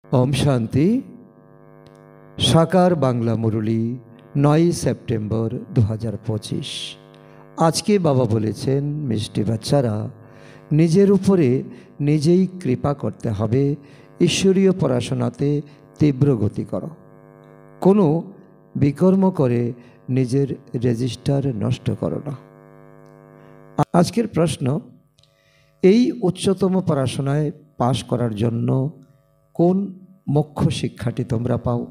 ওম শান্তি। সাকার বাংলা মুরলী 9 সেপ্টেম্বর 2025। আজকে বাবা বলেছেন, মিষ্টি বাচ্চারা, নিজের উপরে নিজেই কৃপা করতে হবে। ঈশ্বরীয় পড়াশোনাতে তীব্র গতি করো। কোনো বিকর্ম করে নিজের রেজিস্টার নষ্ট করো না। আজকের প্রশ্ন, এই উচ্চতম পড়াশোনায় পাশ করার জন্য কোন মুখ্য শিক্ষাটি তোমরা পাও?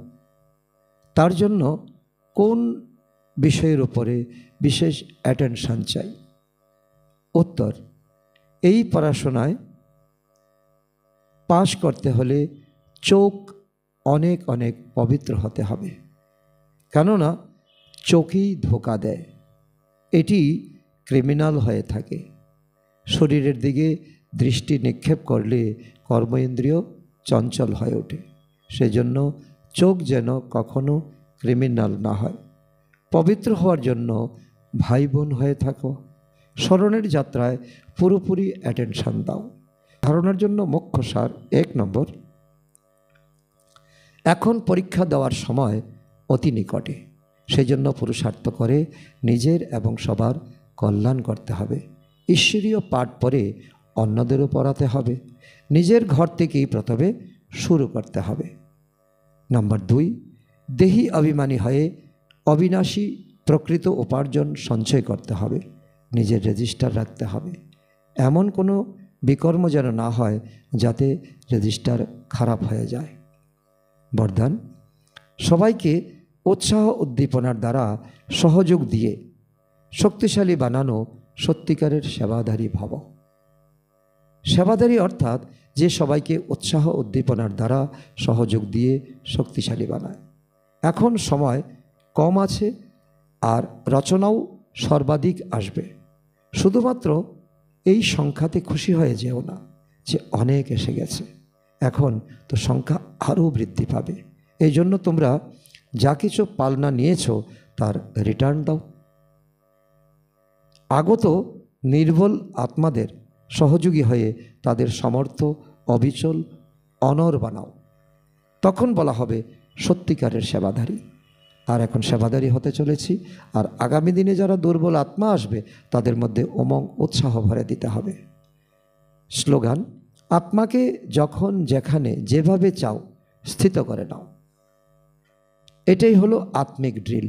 তার জন্য কোন বিষয়ের উপরে বিশেষ অ্যাটেনশন চাই? উত্তর, এই পড়াশোনায় পাশ করতে হলে চোখ অনেক অনেক পবিত্র হতে হবে। কেননা চোখই ধোঁকা দেয়, এটি ক্রিমিনাল হয়ে থাকে। শরীরের দিকে দৃষ্টি নিক্ষেপ করলে কর্মেন্দ্রিয় চঞ্চল হয়ে ওঠে। সেজন্য চোখ যেন কখনো ক্রিমিনাল না হয়। পবিত্র হওয়ার জন্য ভাই বোন হয়ে থাকো। স্মরণের যাত্রায় পুরোপুরি অ্যাটেনশন দাও। ধারণার জন্য মুখ্য সার: 1 নম্বর, এখন পরীক্ষা দেওয়ার সময় অতি নিকটে। সেজন্য পুরুষার্থ করে নিজের এবং সবার কল্যাণ করতে হবে। ঈশ্বরীয় পাঠ পড়ে অন্যদেরও পড়াতে হবে। নিজের ঘর থেকেই প্রথমে শুরু করতে হবে। নাম্বার 2, দেহি অভিমানী হয়ে অবিনাশী প্রকৃত উপার্জন সঞ্চয় করতে হবে। নিজের রেজিস্টার রাখতে হবে। এমন কোনো বিকর্ম যেন না হয় যাতে রেজিস্টার খারাপ হয়ে যায়। বরদান: সবাইকে উৎসাহ উদ্দীপনার দ্বারা সহযোগ দিয়ে শক্তিশালী বানানো সত্যিকারের সেবাধারী ভব। সেবাধারী অর্থাৎ যে সবাইকে উৎসাহ উদ্দীপনার দ্বারা সহযোগ দিয়ে শক্তিশালী বানায়। এখন সময় কম আছে আর রচনাও সর্বাধিক আসবে। শুধুমাত্র এই সংখ্যাতে খুশি হয়ে যেও না যে অনেক এসে গেছে। এখন তো সংখ্যা আরও বৃদ্ধি পাবে। এই জন্য তোমরা যা কিছু পালনা নিয়েছো তার রিটার্ন দাও। আগত নির্বল আত্মাদের সহযোগী হয়ে তাদের সমর্থ অবিচল অনর বানাও। তখন বলা হবে সত্যিকারের সেবাধারী। আর এখন সেবাধারী হতে চলেছি। আর আগামী দিনে যারা দুর্বল আত্মা আসবে তাদের মধ্যে উমং উৎসাহ ভরে দিতে হবে। স্লোগান: আত্মাকে যখন যেখানে যেভাবে চাও স্থিত করে নাও। এটাই হলো আত্মিক ড্রিল।